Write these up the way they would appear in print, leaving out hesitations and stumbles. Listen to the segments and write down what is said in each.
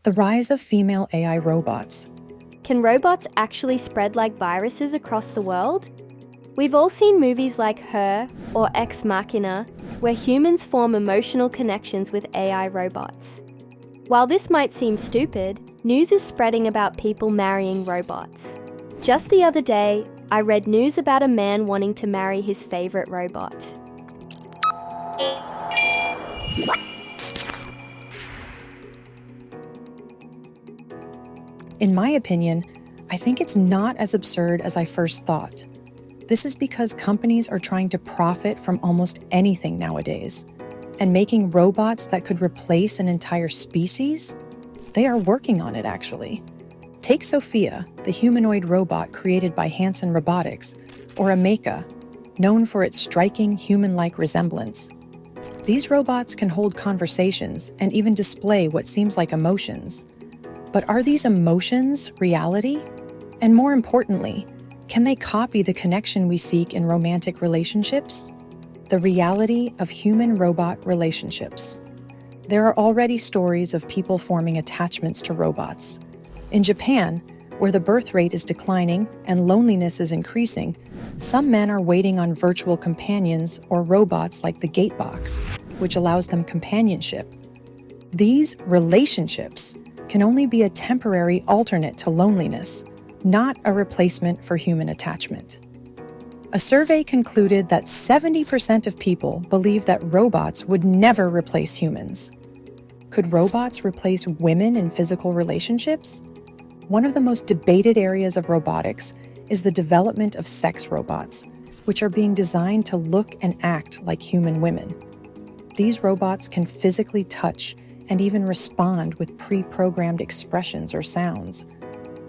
The rise of female AI robots. Can robots actually spread like viruses across the world? We've all seen movies like Her or Ex Machina, where humans form emotional connections with AI robots. While this might seem stupid, news is spreading about people marrying robots. Just the other day, I read news about a man wanting to marry his favorite robot. In my opinion, I think it's not as absurd as I first thought. This is because companies are trying to profit from almost anything nowadays. And making robots that could replace an entire species? They are working on it, actually. Take Sophia, the humanoid robot created by Robotics, or Ameca, known for its striking human-like resemblance. These robots can hold conversations and even display what seems like emotions. But are these emotions reality? And more importantly, can they copy the connection we seek in romantic relationships? The reality of human-robot relationships. There are already stories of people forming attachments to robots. In Japan, where the birth rate is declining and loneliness is increasing, some men are waiting on virtual companions or robots like the Gatebox, which allows them companionship. These relationships can only be a temporary alternate to loneliness, not a replacement for human attachment. A survey concluded that 70% of people believe that robots would never replace humans. Could robots replace women in physical relationships? One of the most debated areas of robotics is the development of sex robots, which are being designed to look and act like human women. These robots can physically touch and even respond with pre-programmed expressions or sounds.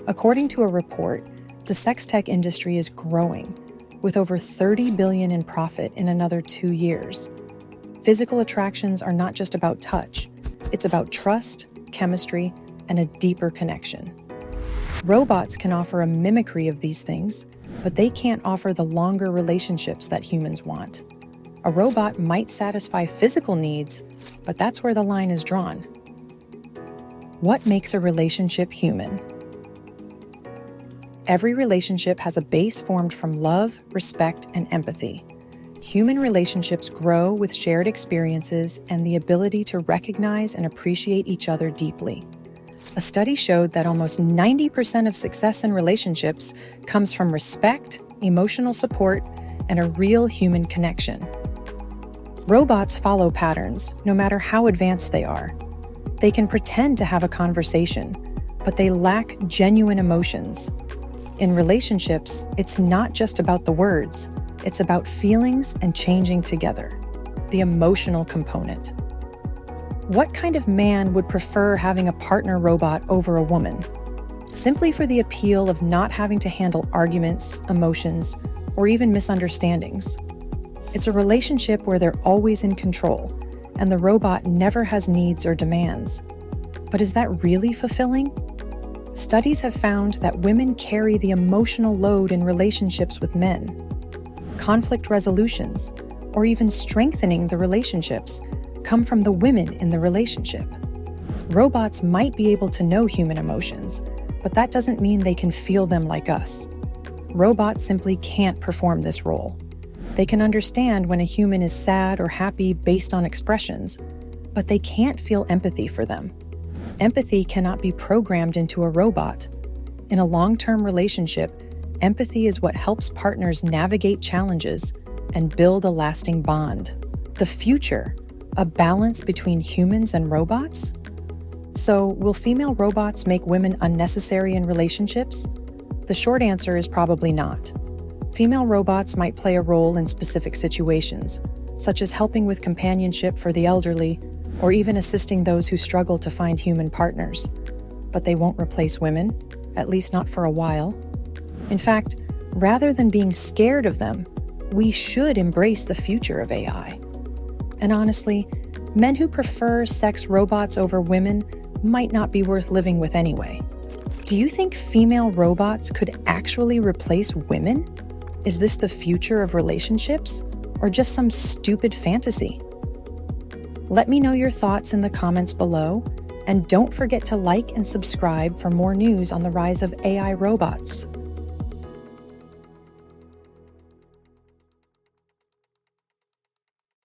According to a report, the sex tech industry is growing, with over $30 billion in profit in another 2 years. Physical attractions are not just about touch, it's about trust, chemistry, and a deeper connection. Robots can offer a mimicry of these things, but they can't offer the longer relationships that humans want. A robot might satisfy physical needs, but that's where the line is drawn. What makes a relationship human? Every relationship has a base formed from love, respect, and empathy. Human relationships grow with shared experiences and the ability to recognize and appreciate each other deeply. A study showed that almost 90% of success in relationships comes from respect, emotional support, and a real human connection. Robots follow patterns, no matter how advanced they are. They can pretend to have a conversation, but they lack genuine emotions. In relationships, it's not just about the words, it's about feelings and changing together. The emotional component. What kind of man would prefer having a partner robot over a woman? Simply for the appeal of not having to handle arguments, emotions, or even misunderstandings. It's a relationship where they're always in control, and the robot never has needs or demands. But is that really fulfilling? Studies have found that women carry the emotional load in relationships with men. Conflict resolutions, or even strengthening the relationships, come from the women in the relationship. Robots might be able to know human emotions, but that doesn't mean they can feel them like us. Robots simply can't perform this role. They can understand when a human is sad or happy based on expressions, but they can't feel empathy for them. Empathy cannot be programmed into a robot. In a long-term relationship, empathy is what helps partners navigate challenges and build a lasting bond. The future, a balance between humans and robots? So, will female robots make women unnecessary in relationships? The short answer is probably not. Female robots might play a role in specific situations, such as helping with companionship for the elderly, or even assisting those who struggle to find human partners. But they won't replace women, at least not for a while. In fact, rather than being scared of them, we should embrace the future of AI. And honestly, men who prefer sex robots over women might not be worth living with anyway. Do you think female robots could actually replace women? Is this the future of relationships, or just some stupid fantasy? Let me know your thoughts in the comments below, And don't forget to like and subscribe for more news on the rise of AI robots.